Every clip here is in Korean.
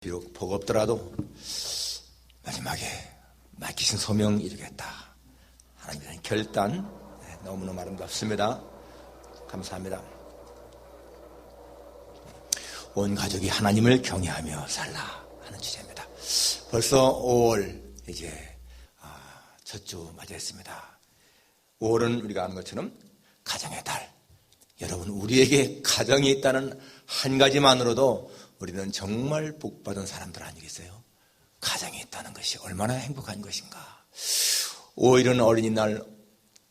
비록 버겁더라도 마지막에 맡기신 소명 이루겠다. 하나님의 결단 너무너무 아름답습니다. 감사합니다. 온 가족이 하나님을 경외하며 살라 하는 주제입니다. 벌써 5월 이제 첫 주 맞이했습니다. 5월은 우리가 아는 것처럼 가정의 달. 여러분, 우리에게 가정이 있다는 한 가지만으로도 우리는 정말 복받은 사람들 아니겠어요? 가정이 있다는 것이 얼마나 행복한 것인가. 5일은 어린이날,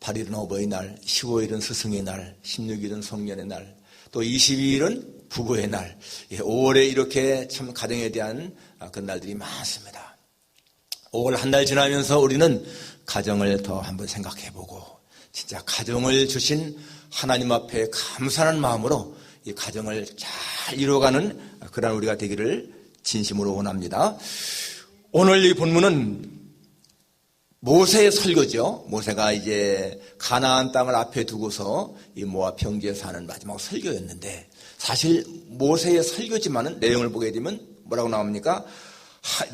8일은 어버이날, 15일은 스승의 날, 16일은 성년의 날, 또 22일은 부부의 날. 5월에 이렇게 참 가정에 대한 그런 날들이 많습니다. 5월 한 달 지나면서 우리는 가정을 더 한번 생각해보고 진짜 가정을 주신 하나님 앞에 감사하는 마음으로 이 가정을 잘 이루어가는 그런 우리가 되기를 진심으로 원합니다. 오늘 이 본문은 모세의 설교죠. 모세가 이제 가나안 땅을 앞에 두고서 이 모압 평지에 사는 마지막 설교였는데, 사실 모세의 설교지만은 내용을 보게 되면 뭐라고 나옵니까?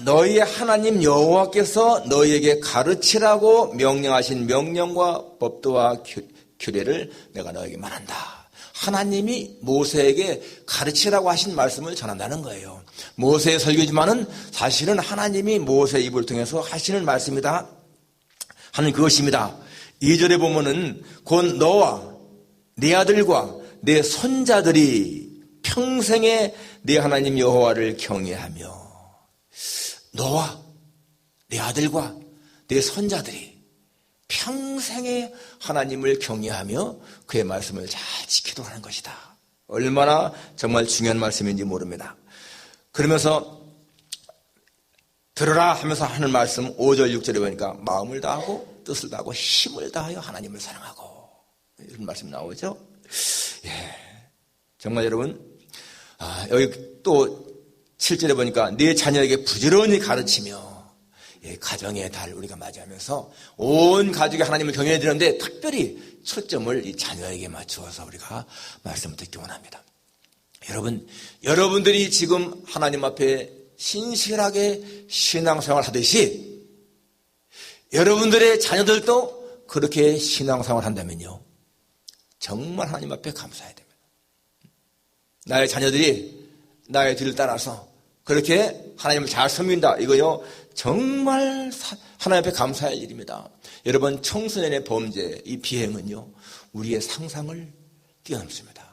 너희의 하나님 여호와께서 너희에게 가르치라고 명령하신 명령과 법도와 규례를 내가 너에게 말한다. 하나님이 모세에게 가르치라고 하신 말씀을 전한다는 거예요. 모세의 설교지만은 사실은 하나님이 모세의 입을 통해서 하시는 말씀이다 하는 그것입니다. 2절에 보면은 곧 너와 네 아들과 네 손자들이 평생에 네 하나님 여호와를 경외하며, 너와 네 아들과 네 손자들이 평생에 하나님을 경외하며 그의 말씀을 잘 지키도록 하는 것이다. 얼마나 정말 중요한 말씀인지 모릅니다. 그러면서 들으라 하면서 하는 말씀 5절 6절에 보니까 마음을 다하고 뜻을 다하고 힘을 다하여 하나님을 사랑하고, 이런 말씀이 나오죠. 정말 여러분, 여기 또 7절에 보니까 네 자녀에게 부지런히 가르치며, 가정의 달 우리가 맞이하면서 온 가족이 하나님을 경외해야 되는데 특별히 초점을 이 자녀에게 맞추어서 우리가 말씀을 듣기 원합니다. 여러분들이 지금 하나님 앞에 신실하게 신앙생활 하듯이 여러분들의 자녀들도 그렇게 신앙생활 한다면요, 정말 하나님 앞에 감사해야 됩니다. 나의 자녀들이 나의 뒤를 따라서 그렇게 하나님을 잘 섬긴다, 이거요 정말 하나님 앞에 감사할 일입니다. 여러분, 청소년의 범죄, 이 비행은요 우리의 상상을 뛰어넘습니다.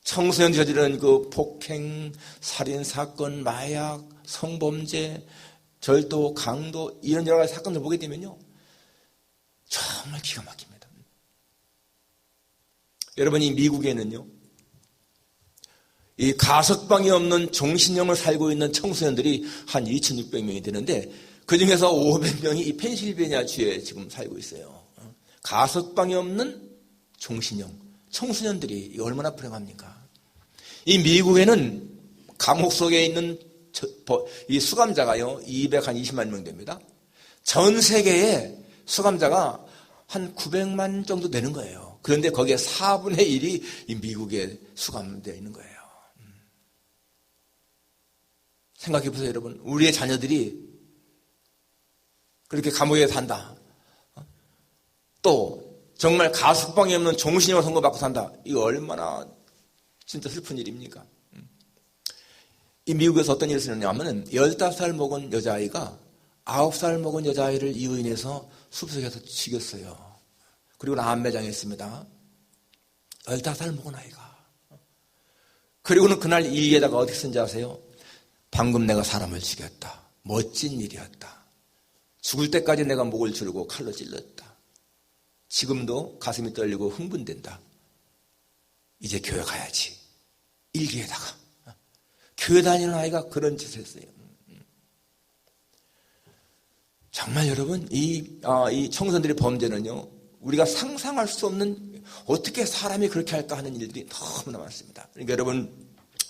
청소년 저지른 그 폭행, 살인 사건, 마약, 성범죄, 절도, 강도, 이런 여러 가지 사건을 보게 되면요 정말 기가 막힙니다. 여러분, 이 미국에는요 이 가석방이 없는 종신형을 살고 있는 청소년들이 한 2,600명이 되는데, 그 중에서 500명이 이 펜실베니아 주에 지금 살고 있어요. 가석방이 없는 종신형 청소년들이 얼마나 불행합니까? 이 미국에는 감옥 속에 있는 이 수감자가요 220만 명 됩니다. 전 세계에 수감자가 한 900만 정도 되는 거예요. 그런데 거기에 4분의 1이 이 미국에 수감되어 있는 거예요. 생각해 보세요, 여러분. 우리의 자녀들이 그렇게 감옥에 산다. 또 정말 가석방이 없는 종신형을 선고받고 산다. 이거 얼마나 진짜 슬픈 일입니까? 이 미국에서 어떤 일이 있었냐면 15살 먹은 여자아이가 9살 먹은 여자아이를 이유인해서 숲속에서 죽였어요. 그리고 암매장했습니다. 15살 먹은 아이가. 그리고는 그날 일기에다가 어떻게 쓴지 아세요? 방금 내가 사람을 죽였다. 멋진 일이었다. 죽을 때까지 내가 목을 줄고 칼로 찔렀다. 지금도 가슴이 떨리고 흥분된다. 이제 교회 가야지. 일기에다가. 교회 다니는 아이가 그런 짓을 했어요. 정말 여러분, 이 청소년들의 범죄는요, 우리가 상상할 수 없는, 어떻게 사람이 그렇게 할까 하는 일들이 너무나 많습니다. 그러니까 여러분,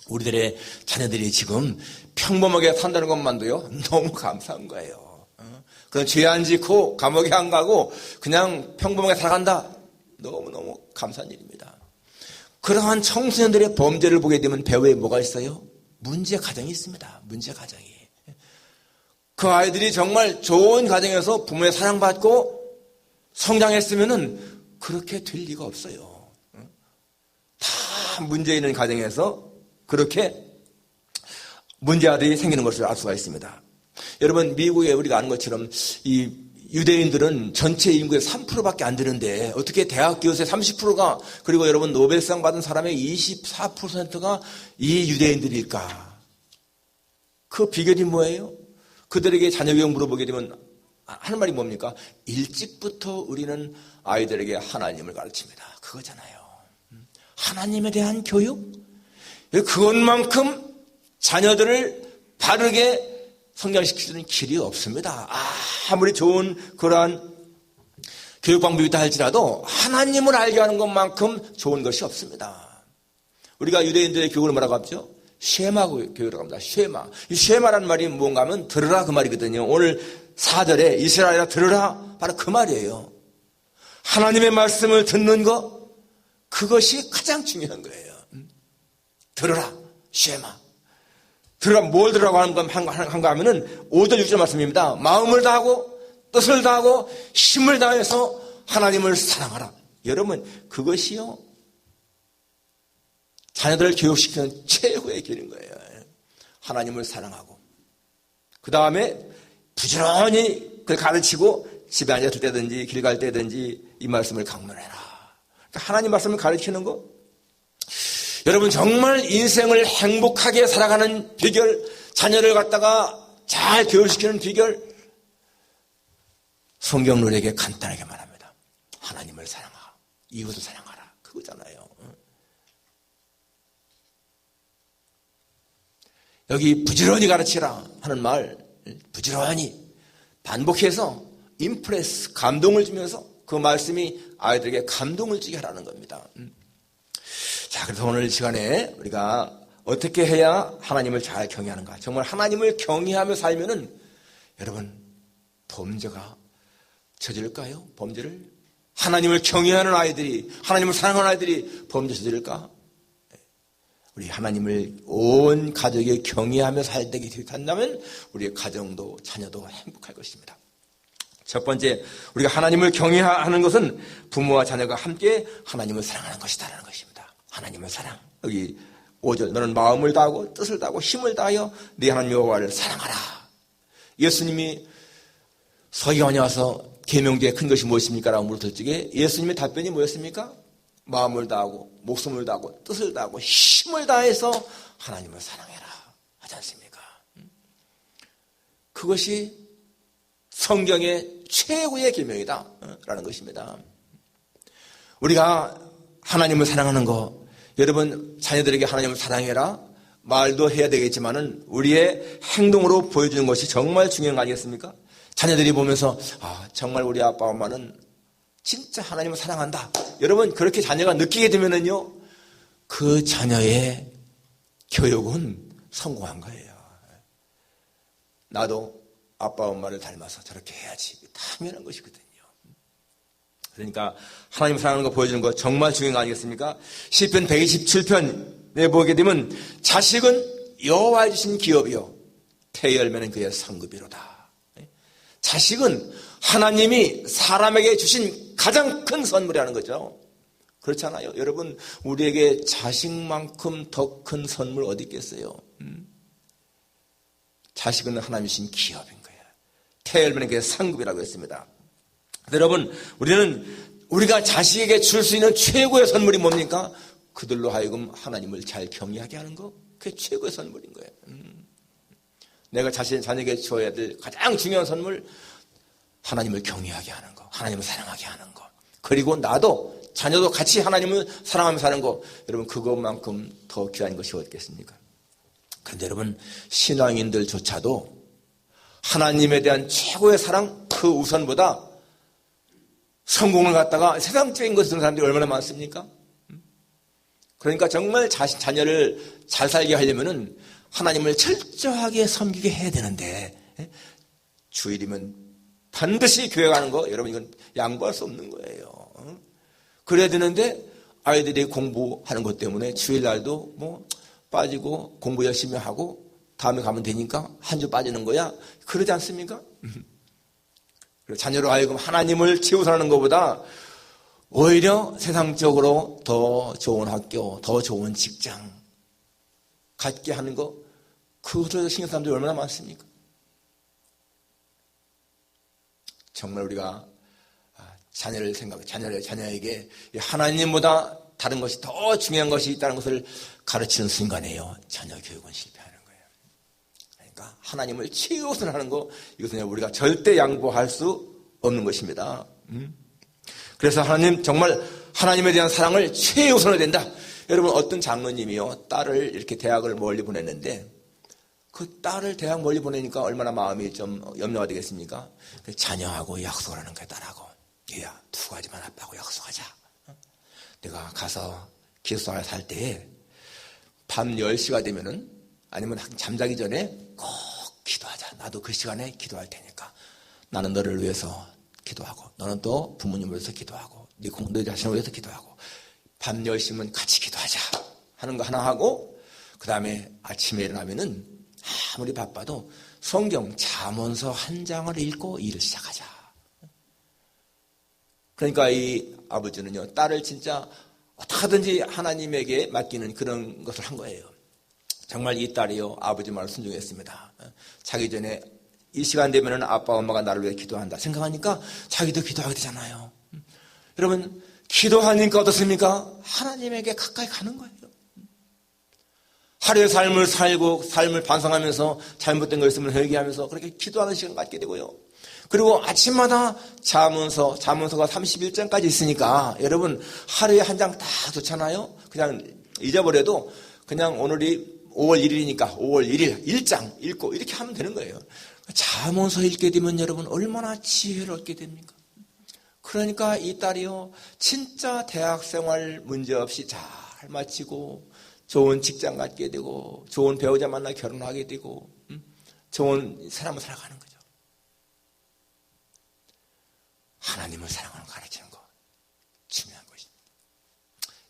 우리들의 자녀들이 지금 평범하게 산다는 것만도요 너무 감사한 거예요. 그런 죄 안 짓고 감옥에 안 가고 그냥 평범하게 살아간다, 너무너무 감사한 일입니다. 그러한 청소년들의 범죄를 보게 되면 배후에 뭐가 있어요? 문제 가정이 있습니다. 문제 가정이. 그 아이들이 정말 좋은 가정에서 부모의 사랑받고 성장했으면은 그렇게 될 리가 없어요. 다 문제 있는 가정에서 그렇게 문제아들이 생기는 것을 알 수가 있습니다. 여러분, 미국에 우리가 아는 것처럼 이 유대인들은 전체 인구의 3%밖에 안 되는데 어떻게 대학 교수의 30%가 그리고 여러분 노벨상 받은 사람의 24%가 이 유대인들일까? 그 비결이 뭐예요? 그들에게 자녀 교육 물어보게 되면 하는 말이 뭡니까? 일찍부터 우리는 아이들에게 하나님을 가르칩니다. 그거잖아요. 하나님에 대한 교육? 그것만큼 자녀들을 바르게 성장시킬 수 있는 길이 없습니다. 아무리 좋은 그러한 교육 방법이 있다 할지라도 하나님을 알게 하는 것만큼 좋은 것이 없습니다. 우리가 유대인들의 교육을 뭐라고 하죠? 쉐마 교육이라고 합니다. 쉐마. 이 쉐마라는 말이 뭔가 하면 들으라 그 말이거든요. 오늘 4절에 이스라엘아 들으라 바로 그 말이에요. 하나님의 말씀을 듣는 것, 그것이 가장 중요한 거예요. 들으라, 쉐마. 들으라, 뭘 들으라고 한가 하면은 5절 6절 말씀입니다. 마음을 다하고 뜻을 다하고 힘을 다해서 하나님을 사랑하라. 여러분, 그것이요 자녀들을 교육시키는 최고의 길인 거예요. 하나님을 사랑하고 그 다음에 부지런히 그걸 가르치고 집에 앉았을 때든지 길 갈 때든지 이 말씀을 강론해라. 그러니까 하나님 말씀을 가르치는 거, 여러분 정말 인생을 행복하게 살아가는 비결, 자녀를 갖다가 잘 교육시키는 비결, 성경 우리에게 간단하게 말합니다. 하나님을 사랑하라, 이웃을 사랑하라, 그거잖아요. 여기 부지런히 가르치라 하는 말, 부지런히 반복해서 임프레스, 감동을 주면서 그 말씀이 아이들에게 감동을 주게 하라는 겁니다. 자, 그래서 오늘 시간에 우리가 어떻게 해야 하나님을 잘 경외하는가? 정말 하나님을 경외하며 살면은 여러분 범죄가 저지를까요? 범죄를? 하나님을 경외하는 아이들이, 하나님을 사랑하는 아이들이 범죄 저지를까? 우리 하나님을 온 가족이 경외하며 살게 된다면 우리의 가정도 자녀도 행복할 것입니다. 첫 번째, 우리가 하나님을 경외하는 것은 부모와 자녀가 함께 하나님을 사랑하는 것이다라는 것입니다. 하나님을 사랑. 여기 5절, 너는 마음을 다하고 뜻을 다하고 힘을 다하여 네 하나님 여호와를 사랑하라. 예수님이 서기관이 와서 계명주의 큰 것이 무엇입니까? 라고 물었을 적에 예수님의 답변이 뭐였습니까? 마음을 다하고 목숨을 다하고 뜻을 다하고 힘을 다해서 하나님을 사랑해라 하지 않습니까? 그것이 성경의 최고의 계명이다 라는 것입니다. 우리가 하나님을 사랑하는 거, 여러분 자녀들에게 하나님을 사랑해라 말도 해야 되겠지만은 우리의 행동으로 보여주는 것이 정말 중요한 거 아니겠습니까? 자녀들이 보면서 정말 우리 아빠 엄마는 진짜 하나님을 사랑한다. 여러분 그렇게 자녀가 느끼게 되면은요 그 자녀의 교육은 성공한 거예요. 나도 아빠 엄마를 닮아서 저렇게 해야지. 당연한 것이거든요. 그러니까 하나님 사랑하는 거 보여주는 거 정말 중요한 거 아니겠습니까? 시편 127편에 보게 되면 자식은 여호와의 주신 기업이요 태의 열매는 그의 성급이로다. 자식은 하나님이 사람에게 주신 가장 큰 선물이라는 거죠. 그렇잖아요. 여러분 우리에게 자식만큼 더 큰 선물 어디 있겠어요? 자식은 하나님이 주신 기업인 거예요. 태의 열매는 그의 성급이라고 했습니다. 여러분 우리가 자식에게 줄 수 있는 최고의 선물이 뭡니까? 그들로 하여금 하나님을 잘 경외하게 하는 거, 그게 최고의 선물인 거예요. 내가 자녀에게 줘야 될 가장 중요한 선물, 하나님을 경외하게 하는 거, 하나님을 사랑하게 하는 거, 그리고 나도 자녀도 같이 하나님을 사랑하며 사는 거, 여러분 그것만큼 더 귀한 것이 어딨겠습니까? 그런데 여러분 신앙인들조차도 하나님에 대한 최고의 사랑 그 우선보다 성공을 갖다가 세상적인 것을 쓰는 사람들이 얼마나 많습니까? 그러니까 정말 자녀를 잘 살게 하려면은 하나님을 철저하게 섬기게 해야 되는데 주일이면 반드시 교회 가는 거, 여러분 이건 양보할 수 없는 거예요. 그래야 되는데 아이들이 공부하는 것 때문에 주일날도 뭐 빠지고 공부 열심히 하고 다음에 가면 되니까 한 주 빠지는 거야? 그러지 않습니까? 자녀로 하여금 하나님을 채우서하는 것보다 오히려 세상적으로 더 좋은 학교, 더 좋은 직장 갖게 하는 거, 그것을 신경 쓰는 사람들이 얼마나 많습니까? 정말 우리가 자녀에게 하나님보다 다른 것이 더 중요한 것이 있다는 것을 가르치는 순간에요, 자녀 교육은 실패하는 거예요. 그러니까 하나님을 최우선하는 거, 이것은 우리가 절대 양보할 수 없는 것입니다. 그래서 정말 하나님에 대한 사랑을 최우선해야 된다. 여러분, 어떤 장로님이요, 딸을 이렇게 대학을 멀리 보냈는데 그 딸을 대학 멀리 보내니까 얼마나 마음이 좀 염려가 되겠습니까? 자녀하고 약속을 하는 거야, 딸하고. 얘야, 2가지만 아빠하고 약속하자. 내가 가서 기숙사에 살 때에 밤 10시가 되면은, 아니면 잠자기 전에 꼭 기도하자. 나도 그 시간에 기도할 테니까. 나는 너를 위해서 기도하고, 너는 또 부모님을 위해서 기도하고, 너 자신을 위해서 기도하고, 밤 10시면 같이 기도하자 하는 거 하나 하고, 그 다음에 아침에 일어나면은 아무리 바빠도 성경 잠언서 1장을 읽고 일을 시작하자. 그러니까 이 아버지는요, 딸을 진짜 어떻게든지 하나님에게 맡기는 그런 것을 한 거예요. 정말 이 딸이요, 아버지 말을 순종했습니다. 자기 전에 이 시간 되면은 아빠 엄마가 나를 위해 기도한다 생각하니까 자기도 기도하게 되잖아요. 여러분, 기도하니까 어떻습니까? 하나님에게 가까이 가는 거예요. 하루의 삶을 살고 삶을 반성하면서 잘못된 거 있으면 회개하면서 그렇게 기도하는 시간을 갖게 되고요. 그리고 아침마다 잠언서가 31장까지 있으니까 여러분, 하루에 한 장 다 좋잖아요. 그냥 잊어버려도 그냥 오늘이 5월 1일이니까 5월 1일 1장 읽고 이렇게 하면 되는 거예요. 잠언서 읽게 되면 여러분 얼마나 지혜를 얻게 됩니까? 그러니까 이 딸이요, 진짜 대학생활 문제없이 잘 마치고 좋은 직장 갖게 되고 좋은 배우자 만나 결혼하게 되고 좋은 사람을 살아가는 거죠. 하나님을 사랑하는 거 가르치는 거 중요한 것입니다.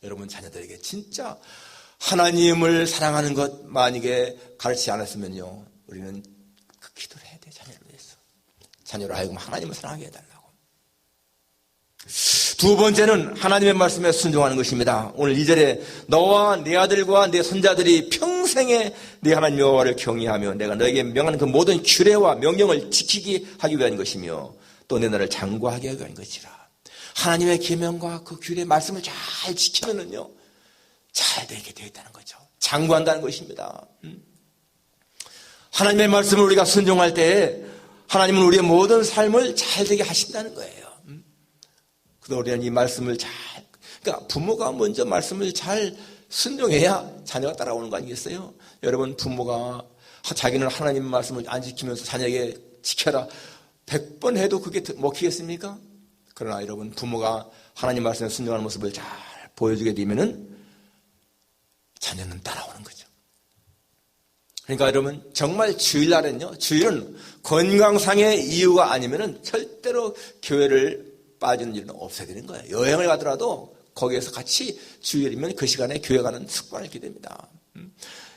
여러분, 자녀들에게 진짜 하나님을 사랑하는 것 만약에 가르치지 않았으면요, 우리는 그 기도를 해야 돼. 자녀를 위해서. 자녀로 하여금 하나님을 사랑하게 해달라고. 두 번째는 하나님의 말씀에 순종하는 것입니다. 오늘 2절에 너와 네 아들과 네 손자들이 평생에 네 하나님 여호와를 경외하며 내가 너에게 명하는 그 모든 규례와 명령을 지키게 하기 위한 것이며 또 내 나라를 장구하게 하기 위한 것이라. 하나님의 계명과 그 규례 말씀을 잘 지키면은요, 잘 되게 되어 있다는 거죠. 장구한다는 것입니다. 하나님의 말씀을 우리가 순종할 때 하나님은 우리의 모든 삶을 잘 되게 하신다는 거예요. 그래서 우리는 이 말씀을 그러니까 부모가 먼저 말씀을 잘 순종해야 자녀가 따라오는 거 아니겠어요? 여러분, 부모가 자기는 하나님 말씀을 안 지키면서 자녀에게 지켜라 100번 해도 그게 먹히겠습니까? 그러나 여러분, 부모가 하나님 말씀에 순종하는 모습을 잘 보여주게 되면은 자녀는 따라오는 거죠. 그러니까 여러분, 정말 주일날은요, 주일은 건강상의 이유가 아니면은 절대로 교회를 빠지는 일은 없어야 되는 거예요. 여행을 가더라도 거기에서 같이 주일이면 그 시간에 교회 가는 습관을 갖게 됩니다.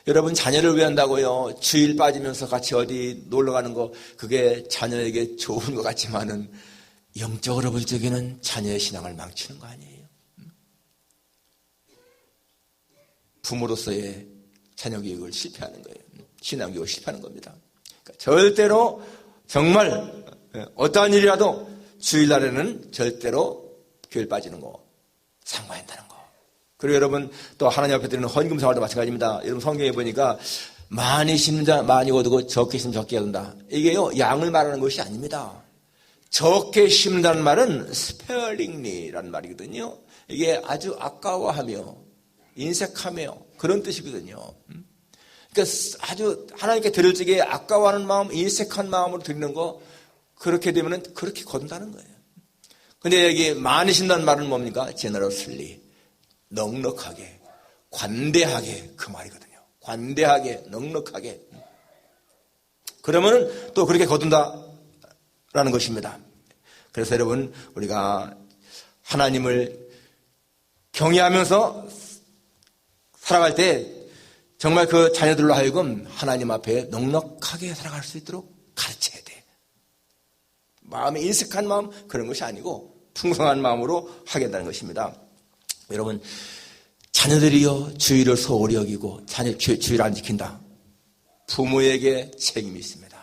여러분, 자녀를 위한다고요, 주일 빠지면서 같이 어디 놀러 가는 거, 그게 자녀에게 좋은 것 같지만은 영적으로 볼 적에는 자녀의 신앙을 망치는 거 아니에요. 부모로서의 자녀 교육을 실패하는 거예요. 신앙 교육을 실패하는 겁니다. 그러니까 절대로 정말 어떠한 일이라도 주일날에는 절대로 교회를 빠지는 거 상관한다는 거. 그리고 여러분, 또 하나님 앞에 드리는 헌금 생활도 마찬가지입니다. 여러분, 성경에 보니까 많이 심는 자 많이 거두고 적게 심는 적게 거둔다. 이게요, 양을 말하는 것이 아닙니다. 적게 심는다는 말은 스페어링리라는 말이거든요. 이게 아주 아까워하며 인색하며 그런 뜻이거든요. 그러니까 아주 하나님께 드릴 적에 아까워하는 마음, 인색한 마음으로 드리는 거, 그렇게 되면 그렇게 거둔다는 거예요. 근데 여기 많이 신다는 말은 뭡니까? generously, 넉넉하게, 관대하게, 그 말이거든요. 관대하게, 넉넉하게. 그러면 또 그렇게 거둔다라는 것입니다. 그래서 여러분, 우리가 하나님을 경외하면서 살아갈 때 정말 그 자녀들로 하여금 하나님 앞에 넉넉하게 살아갈 수 있도록 가르쳐야 돼. 마음에 인색한 마음 그런 것이 아니고 풍성한 마음으로 하겠다는 것입니다. 여러분, 자녀들이요 주의를 소홀히 여기고 주의를 안 지킨다. 부모에게 책임이 있습니다.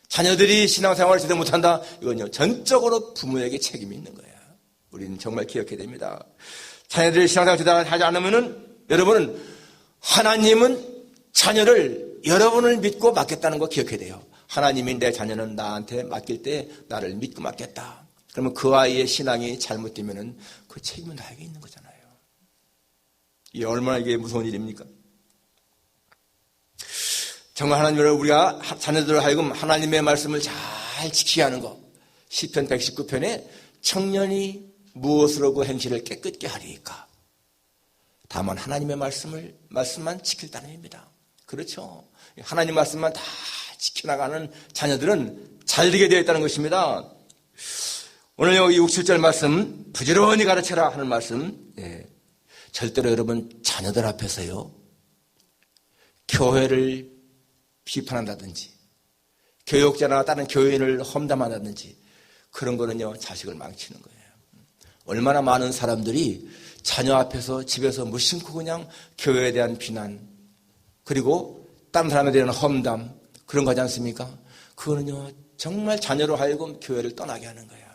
자녀들이 신앙생활을 제대로 못한다. 이건요 전적으로 부모에게 책임이 있는 거예요. 우리는 정말 기억해야 됩니다. 자녀들이 신앙생활을 제대로 하지 않으면은 여러분은 하나님은 자녀를 여러분을 믿고 맡겠다는 거 기억해야 돼요. 하나님이 내 자녀는 나한테 맡길 때 나를 믿고 맡겠다. 그러면 그 아이의 신앙이 잘못되면은 그 책임은 나에게 있는 거잖아요. 이게 얼마나 이게 무서운 일입니까? 정말 하나님을 우리가 자녀들을 하여금 하나님의 말씀을 잘 지키게 하는 것. 시편 119편에 청년이 무엇으로 그 행실을 깨끗게 하리이까. 다만 하나님의 말씀만 지킬 따름입니다. 그렇죠. 하나님 말씀만 다 지켜나가는 자녀들은 잘 되게 되어 있다는 것입니다. 오늘 여기 6, 7절 말씀 부지런히 가르쳐라 하는 말씀. 절대로 여러분 자녀들 앞에서요 교회를 비판한다든지 교육자나 다른 교인을 험담한다든지 그런 거는요 자식을 망치는 거예요. 얼마나 많은 사람들이 자녀 앞에서 집에서 무심코 그냥 교회에 대한 비난 그리고 다른 사람에 대한 험담 그런 거 하지 않습니까? 그거는요 정말 자녀로 하여금 교회를 떠나게 하는 거예요.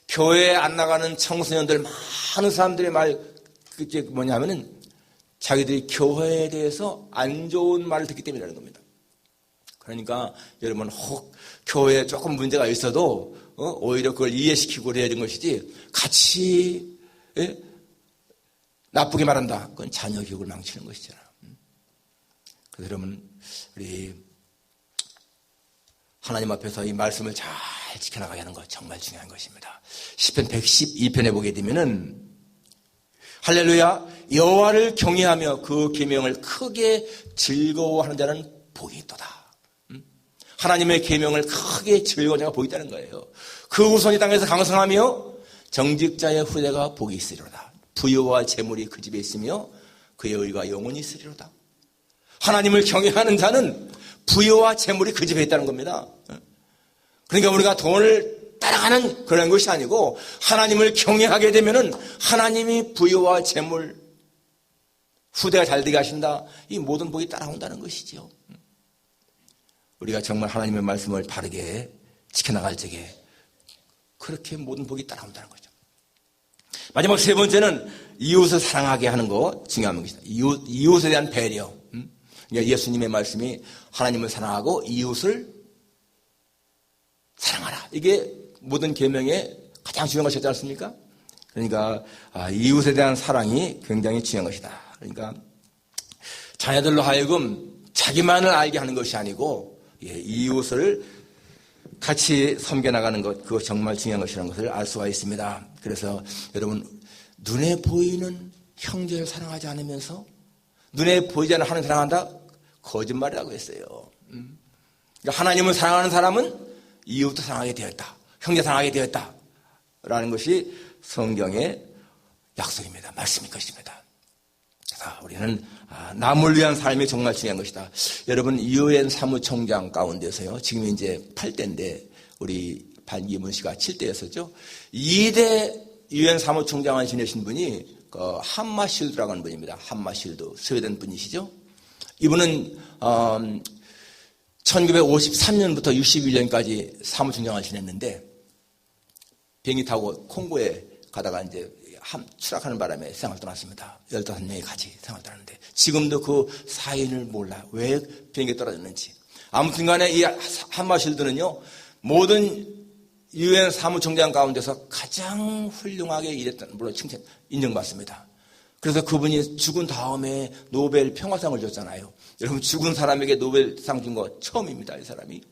교회에 안 나가는 청소년들 많은 사람들의 그게 뭐냐면은 자기들이 교회에 대해서 안 좋은 말을 듣기 때문이라는 겁니다. 그러니까 여러분 혹 교회에 조금 문제가 있어도 오히려 그걸 이해시키고 그래야 되는 것이지 같이 나쁘게 말한다. 그건 자녀 교육을 망치는 것이잖아요. 그래서 여러분 우리 하나님 앞에서 이 말씀을 잘 지켜나가게 하는 것 정말 중요한 것입니다. 시편 112편에 보게 되면은 할렐루야 여호와를 경외하며 그 계명을 크게 즐거워하는 자는 복이 있도다. 하나님의 계명을 크게 즐거워하는 자가 복이 있다는 거예요. 그 후손이 땅에서 강성하며 정직자의 후대가 복이 있으리로다. 부유와 재물이 그 집에 있으며 그의 의가 영원히 있으리로다. 하나님을 경외하는 자는 부유와 재물이 그 집에 있다는 겁니다. 그러니까 우리가 돈을 따라가는 그런 것이 아니고 하나님을 경외하게 되면은 하나님이 부유와 재물 후대가 잘 되게 하신다. 이 모든 복이 따라온다는 것이죠. 우리가 정말 하나님의 말씀을 바르게 지켜나갈 적에 그렇게 모든 복이 따라온다는 거죠. 마지막 세 번째는 이웃을 사랑하게 하는 거 중요한 것이다. 이웃에 대한 배려. 그러니까 예수님의 말씀이 하나님을 사랑하고 이웃을 사랑하라. 이게 모든 계명의 가장 중요한 것이지 않습니까? 그러니까 이웃에 대한 사랑이 굉장히 중요한 것이다. 그러니까 자녀들로 하여금 자기만을 알게 하는 것이 아니고 이웃을 같이 섬겨나가는 것 그거 정말 중요한 것이라는 것을 알 수가 있습니다. 그래서 여러분 눈에 보이는 형제를 사랑하지 않으면서 눈에 보이지 않는 하나님을 사랑한다? 거짓말이라고 했어요. 그러니까 하나님을 사랑하는 사람은 이웃도 사랑하게 되었다. 형제 사랑하게 되었다. 라는 것이 성경의 약속입니다. 말씀일 것입니다. 그래서 우리는 남을 위한 삶이 정말 중요한 것이다. 여러분 유엔 사무총장 가운데서요. 지금 이제 8대인데 우리 반기문 씨가 7대였었죠. 2대 유엔 사무총장을 지내신 분이 함마실드라고 하는 분입니다. 함마실드 스웨덴 분이시죠. 이분은 1953년부터 61년까지 사무총장을 지냈는데 비행기 타고 콩고에 가다가 이제 추락하는 바람에 생을 떠났습니다. 15명이 같이 생을 떠났는데 지금도 그 사인을 몰라요. 왜 비행기에 떨어졌는지. 아무튼 간에 이 함마실드는요. 모든 유엔 사무총장 가운데서 가장 훌륭하게 일했던 물론 칭찬 인정받습니다. 그래서 그분이 죽은 다음에 노벨 평화상을 줬잖아요. 여러분 죽은 사람에게 노벨상 준 거 처음입니다. 이 사람이.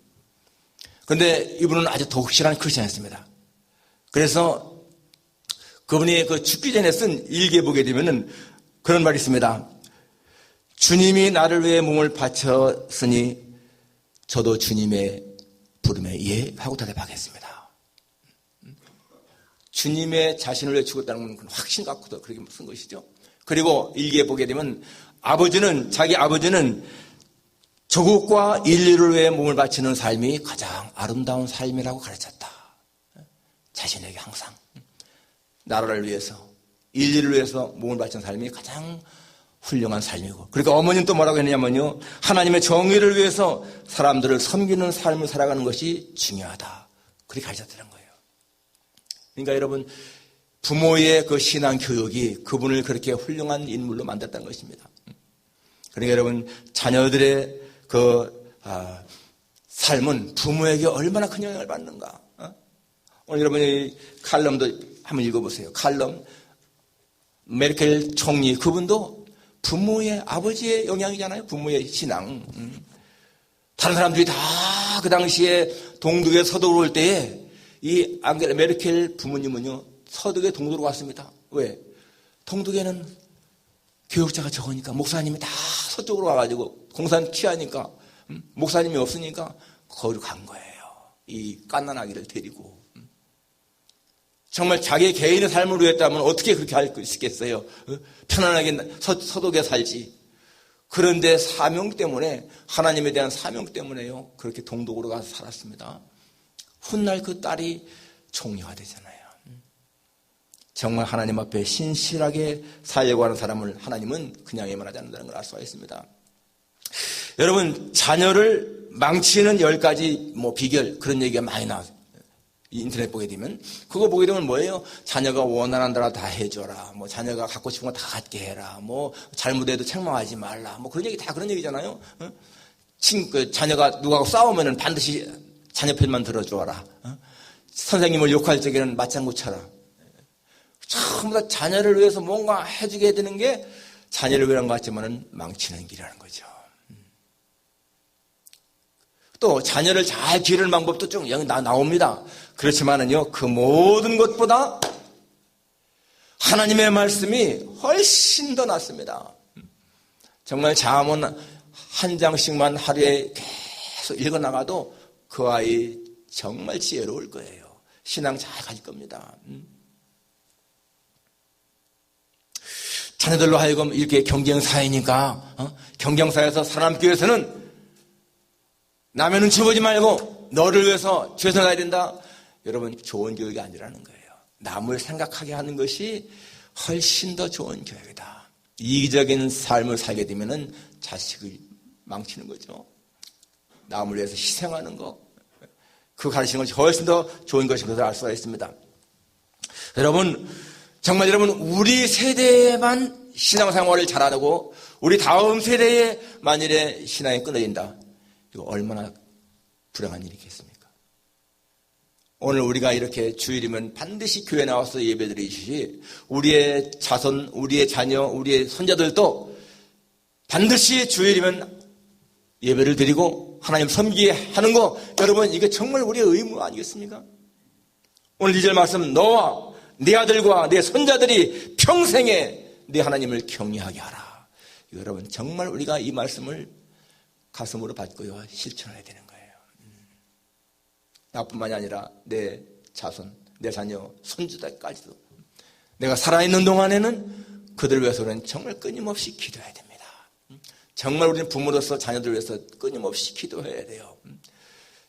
그런데 이분은 아주 독실한 크리스천이었습니다. 그래서 그분이 그 죽기 전에 쓴 일기에 보게 되면은 그런 말이 있습니다. 주님이 나를 위해 몸을 바쳤으니 저도 주님의 부름에 예 하고 대답하겠습니다. 주님의 자신을 위해 죽었다는 건 확신 갖고도 그렇게 쓴 것이죠. 그리고 일기에 보게 되면 자기 아버지는 조국과 인류를 위해 몸을 바치는 삶이 가장 아름다운 삶이라고 가르쳤다. 자신에게 항상 나라를 위해서, 인류를 위해서 몸을 바치는 삶이 가장 훌륭한 삶이고, 그러니까 어머니는 또 뭐라고 했냐면요, 하나님의 정의를 위해서 사람들을 섬기는 삶을 살아가는 것이 중요하다, 그렇게 가르쳤다는 거예요. 그러니까 여러분, 부모의 그 신앙 교육이 그분을 그렇게 훌륭한 인물로 만들었다는 것입니다. 그러니까 여러분, 자녀들의 삶은 부모에게 얼마나 큰 영향을 받는가. 오늘 여러분이 칼럼도 한번 읽어보세요. 칼럼, 메르켈 총리, 그분도 부모의, 아버지의 영향이잖아요. 부모의 신앙. 다른 사람들이 다 그 당시에 동독에 서독으로 올 때에 이 앙겔라 메르켈 부모님은요, 서독에 동독으로 왔습니다. 왜? 동독에는 교육자가 적으니까 목사님이 다 서쪽으로 와가지고 공산 취하니까 목사님이 없으니까 거기로 간 거예요. 이 갓난아기를 데리고. 정말 자기 개인의 삶을 위했다면 어떻게 그렇게 할 수 있겠어요? 편안하게 서독에 살지. 그런데 사명 때문에, 하나님에 대한 사명 때문에요, 그렇게 동독으로 가서 살았습니다. 훗날 그 딸이 총리가 되잖아요. 정말 하나님 앞에 신실하게 살려고 하는 사람을 하나님은 그냥 예만하지 않는다는 걸 알 수가 있습니다. 여러분, 자녀를 망치는 10가지 비결, 그런 얘기가 많이 나와요. 인터넷 보게 되면, 그거 보게 되면 뭐예요? 자녀가 원하는 대로 다 해줘라. 자녀가 갖고 싶은 거 다 갖게 해라. 잘못해도 책망하지 말라. 그런 얘기, 다 그런 얘기잖아요. 자녀가 누구하고 싸우면은 반드시 자녀 편만 들어줘라. 선생님을 욕할 적에는 맞장구 쳐라. 전부 다 자녀를 위해서 뭔가 해주게 되는 게 자녀를 위한 것 같지만은 망치는 길이라는 거죠. 또 자녀를 잘 기르는 방법도 쭉 여기 나옵니다. 그렇지만은요, 그 모든 것보다 하나님의 말씀이 훨씬 더 낫습니다. 정말 잠언 한 장씩만 하루에 계속 읽어나가도 그 아이 정말 지혜로울 거예요. 신앙 잘 가질 겁니다. 자녀들로 하여금 이렇게 경쟁사회니까, 경쟁사회에서 살아남기 위해서는 남의 눈치 보지 말고 너를 위해서 최선을 다해야 된다. 여러분, 좋은 교육이 아니라는 거예요. 남을 생각하게 하는 것이 훨씬 더 좋은 교육이다. 이기적인 삶을 살게 되면은 자식을 망치는 거죠. 남을 위해서 희생하는 것, 그 가르치는 것이 훨씬 더 좋은 것인 것을 알 수가 있습니다. 여러분, 정말 여러분, 우리 세대에만 신앙생활을 잘하고 우리 다음 세대에 만일에 신앙이 끊어진다, 이거 얼마나 불행한 일이겠습니까? 오늘 우리가 이렇게 주일이면 반드시 교회 나와서 예배드리듯이 우리의 자손, 우리의 자녀, 우리의 손자들도 반드시 주일이면 예배를 드리고 하나님 섬기게 하는 거, 여러분, 이게 정말 우리의 의무 아니겠습니까? 오늘 2절 말씀, 너와 네 아들과 네 손자들이 평생에 네 하나님을 경외하게 하라. 여러분, 정말 우리가 이 말씀을 가슴으로 받고요, 실천해야 되는 거예요. 나뿐만이 아니라 내 자손, 내 자녀, 손주들까지도 내가 살아있는 동안에는 그들을 위해서는 정말 끊임없이 기도해야 됩니다. 정말 우리는 부모로서 자녀들을 위해서 끊임없이 기도해야 돼요.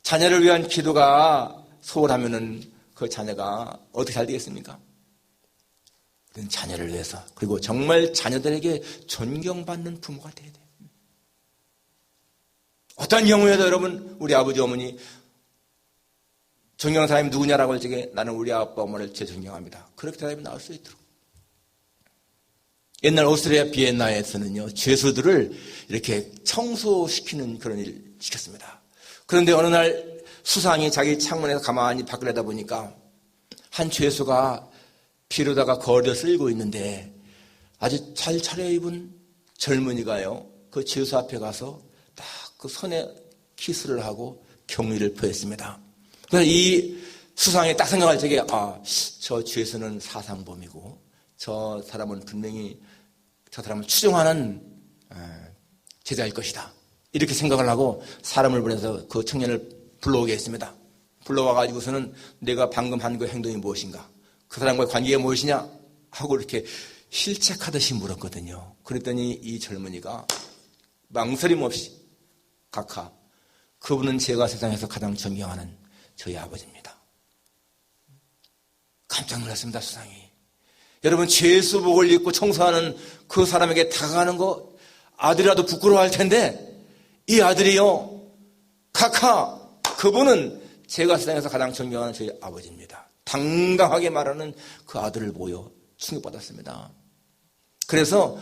자녀를 위한 기도가 소홀하면은 그 자녀가 어떻게 잘 되겠습니까? 자녀를 위해서, 그리고 정말 자녀들에게 존경받는 부모가 돼야 돼요. 어떤 경우에도 여러분, 우리 아버지 어머니 존경하는 사람이 누구냐라고 할 적에 나는 우리 아빠 어머니를 제일 존경합니다, 그렇게 대답이 나올 수 있도록. 옛날 오스트리아 비엔나에서는요, 죄수들을 이렇게 청소시키는 그런 일을 시켰습니다. 그런데 어느 날 수상이 자기 창문에서 가만히 밖을 내다보니까 한 죄수가 피로다가 거리를 쓸고 있는데 아주 잘 차려입은 젊은이가요, 그 죄수 앞에 가서 딱 그 손에 키스를 하고 경의를 표했습니다. 그래서 이 수상이 딱 생각할 적에, 저 죄수는 사상범이고 저 사람은 분명히 저 사람을 추종하는 제자일 것이다, 이렇게 생각을 하고 사람을 보내서 그 청년을 불러오게 했습니다. 불러와가지고서는 내가 방금 한 그 행동이 무엇인가, 그 사람과의 관계가 무엇이냐 하고 이렇게 실책하듯이 물었거든요. 그랬더니 이 젊은이가 망설임 없이 각하, 그분은 제가 세상에서 가장 존경하는 저희 아버지입니다. 깜짝 놀랐습니다. 세상이. 여러분, 죄수복을 입고 청소하는 그 사람에게 다가가는 거 아들이라도 부끄러워할 텐데, 이 아들이요, 각하, 그분은 제가 세상에서 가장 존경하는 저희 아버지입니다. 당당하게 말하는 그 아들을 보여 충격받았습니다. 그래서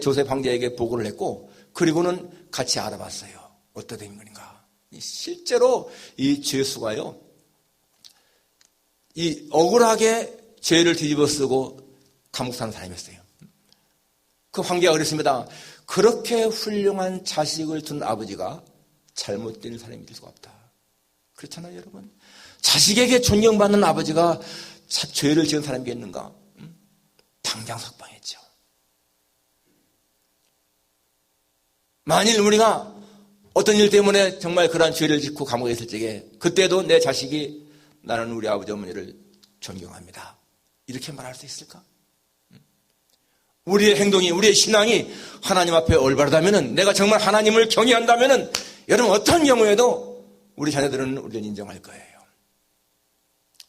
조셉 황제에게 보고를 했고, 그리고는 같이 알아봤어요. 어떤 인물인가. 실제로 이 죄수가요, 이 억울하게 죄를 뒤집어 쓰고 감옥 사는 사람이었어요. 그 황제가 그랬습니다. 그렇게 훌륭한 자식을 둔 아버지가 잘못된 사람이 될 수가 없다. 그렇잖아요, 여러분. 자식에게 존경받는 아버지가 죄를 지은 사람이겠는가? 당장 석방했죠. 만일 우리가 어떤 일 때문에 정말 그러한 죄를 짓고 감옥에 있을 적에 그때도 내 자식이 나는 우리 아버지 어머니를 존경합니다, 이렇게 말할 수 있을까? 우리의 행동이, 우리의 신앙이 하나님 앞에 올바르다면, 내가 정말 하나님을 경외한다면, 여러분 어떤 경우에도 우리 자녀들은 우리를 인정할 거예요.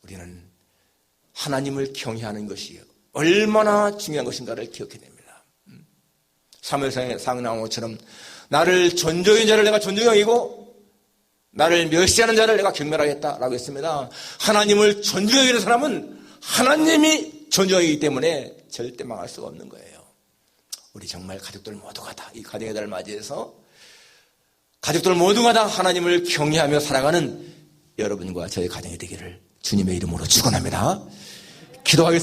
우리는 하나님을 경외하는 것이 얼마나 중요한 것인가를 기억해야 됩니다. 사무엘상에 나온 것처럼 나를 존중하는 자를 내가 존중하고 나를 멸시하는 자를 내가 경멸하겠다라고 했습니다. 하나님을 존중하는 사람은 하나님이 존중하기 때문에 절대 망할 수가 없는 거예요. 우리 정말 가족들 모두가 다 이 가정의 달을 맞이해서 가족들 모두가 다 하나님을 경외하며 살아가는 여러분과 저의 가정이 되기를 주님의 이름으로 축원합니다. 기도하겠습니다.